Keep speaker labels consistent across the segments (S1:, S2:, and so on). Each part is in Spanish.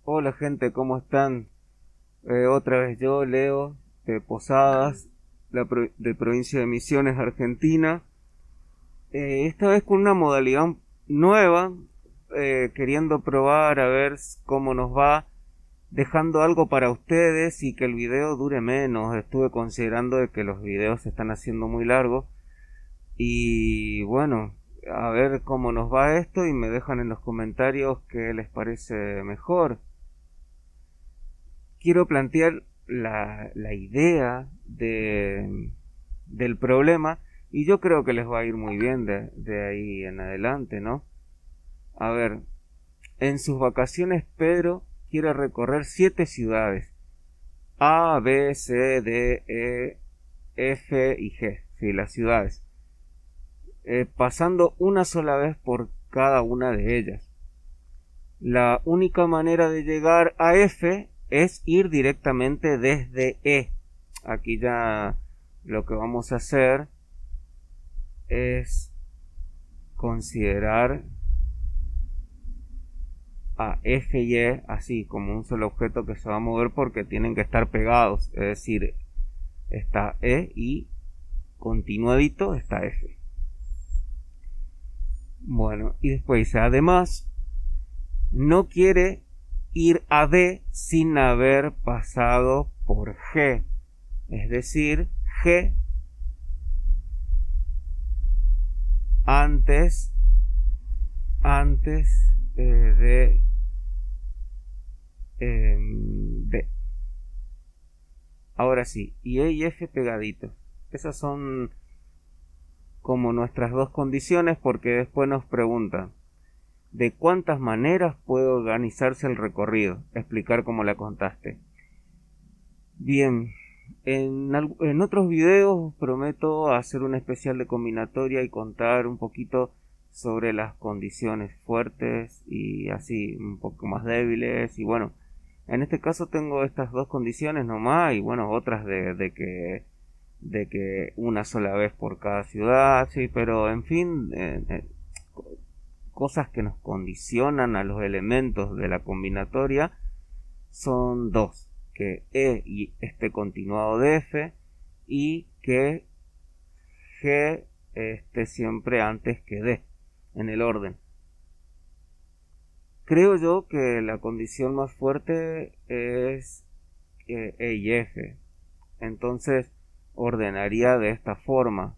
S1: Hola gente, ¿cómo están? Otra vez yo, Leo, de Posadas, de provincia de Misiones, Argentina. Esta vez con una modalidad nueva, queriendo probar a ver cómo nos va, dejando algo para ustedes y que el video dure menos. Estuve considerando de que los videos se están haciendo muy largos y bueno, a ver cómo nos va esto y me dejan en los comentarios qué les parece mejor. Quiero plantear la idea del problema y yo creo que les va a ir muy bien de ahí en adelante, ¿no? A ver, en sus vacaciones Pedro quiere recorrer 7 ciudades: A, B, C, D, E, F y G, sí, las ciudades, pasando una sola vez por cada una de ellas. La única manera de llegar a F es ir directamente desde E. Aquí ya lo que vamos a hacer es considerar a F y E así como un solo objeto que se va a mover porque tienen que estar pegados. Es decir, está E y continuadito está F. Bueno, y después dice, además, no quiere ir a D sin haber pasado por G. Es decir, G antes de D. Ahora sí, y E y F pegaditos. Esas son como nuestras dos condiciones porque después nos preguntan de cuántas maneras puede organizarse el recorrido, explicar cómo la contaste. Bien, en otros videos prometo hacer un especial de combinatoria y contar un poquito sobre las condiciones fuertes y así un poco más débiles. Y bueno, en este caso tengo estas dos condiciones nomás y bueno, otras de que una sola vez por cada ciudad, sí, pero en fin, cosas que nos condicionan a los elementos de la combinatoria son dos: que E esté continuado de F y que G esté siempre antes que D en el orden. Creo yo que la condición más fuerte es E y F. Entonces ordenaría de esta forma: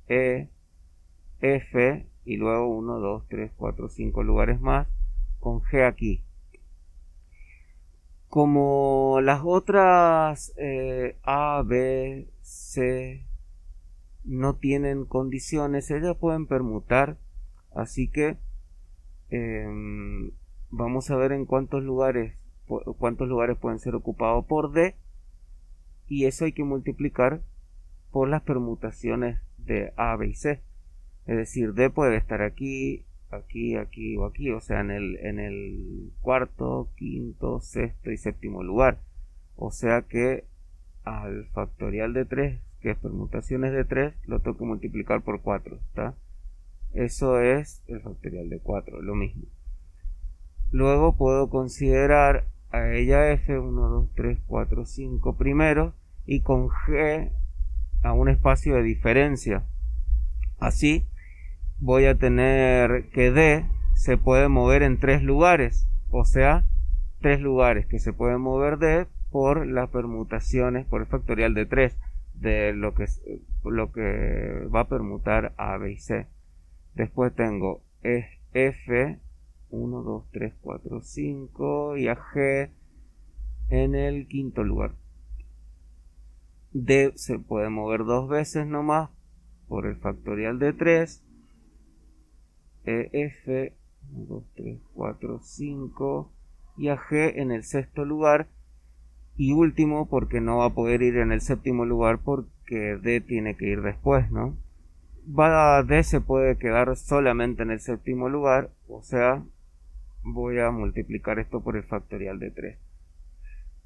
S1: E, F y luego 1, 2, 3, 4, 5 lugares más con G aquí. Como las otras A, B, C no tienen condiciones, ellas pueden permutar. Así que eh, vamos a ver en cuántos lugares pueden ser ocupados por D, y eso hay que multiplicar por las permutaciones de A, B y C. Es decir, D puede estar aquí, aquí, aquí o aquí, o sea, en el cuarto, quinto, sexto y séptimo lugar. O sea que al factorial de 3, que es permutaciones de 3, lo tengo que multiplicar por 4, ¿está? Eso es el factorial de 4, lo mismo. Luego puedo considerar a ella F, 1, 2, 3, 4, 5 primero, y con G a un espacio de diferencia. Así voy a tener que D se puede mover en 3 lugares, o sea, 3 lugares que se pueden mover D por las permutaciones, por el factorial de 3 de lo que va a permutar A, B y C. Después tengo F, 1, 2, 3, 4, 5 y a G en el quinto lugar. D se puede mover 2 veces nomás por el factorial de 3. F, 1, 2, 3, 4, 5 y a G en el sexto lugar. Y último, porque no va a poder ir en el séptimo lugar porque D tiene que ir después, ¿no? D se puede quedar solamente en el séptimo lugar, o sea, voy a multiplicar esto por el factorial de 3.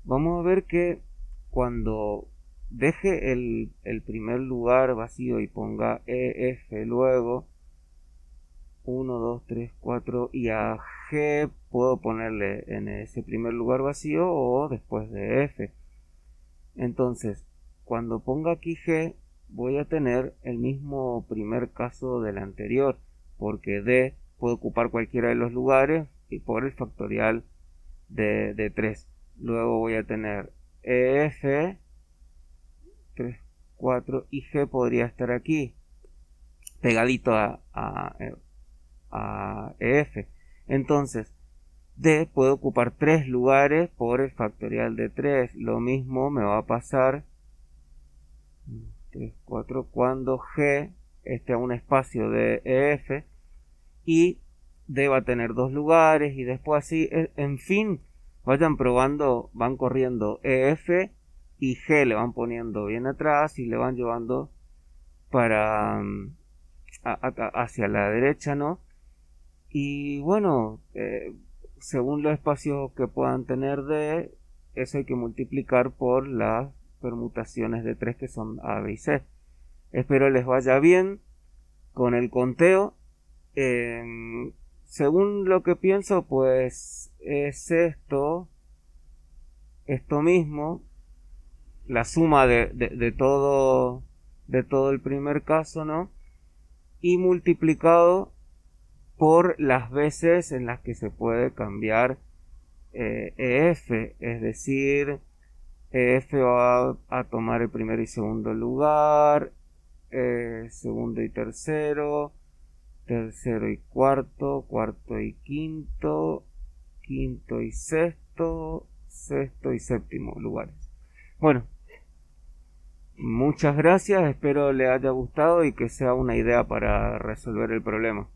S1: Vamos a ver que cuando deje el primer lugar vacío y ponga EF luego, 1, 2, 3, 4 y a G puedo ponerle en ese primer lugar vacío o después de F. Entonces, cuando ponga aquí G, voy a tener el mismo primer caso del anterior, porque D puede ocupar cualquiera de los lugares y por el factorial de 3. Luego voy a tener EF, 3, 4 y G podría estar aquí, pegadito a EF. Entonces, D puede ocupar 3 lugares por el factorial de 3. Lo mismo me va a pasar 3, 4 cuando G esté a un espacio de EF y D va a tener 2 lugares y después así, en fin, vayan probando, van corriendo EF y G le van poniendo bien atrás y le van llevando para hacia la derecha, ¿no? Y bueno, según los espacios que puedan tener D, eso hay que multiplicar por las permutaciones de 3 que son A, B y C. Espero les vaya bien con el conteo. Según lo que pienso, pues es esto mismo, la suma de todo el primer caso, ¿no? Y multiplicado por las veces en las que se puede cambiar EF, es decir, EF va a tomar el primero y segundo lugar, segundo y tercero, tercero y cuarto, cuarto y quinto, quinto y sexto, sexto y séptimo lugares. Bueno, muchas gracias, espero le haya gustado y que sea una idea para resolver el problema.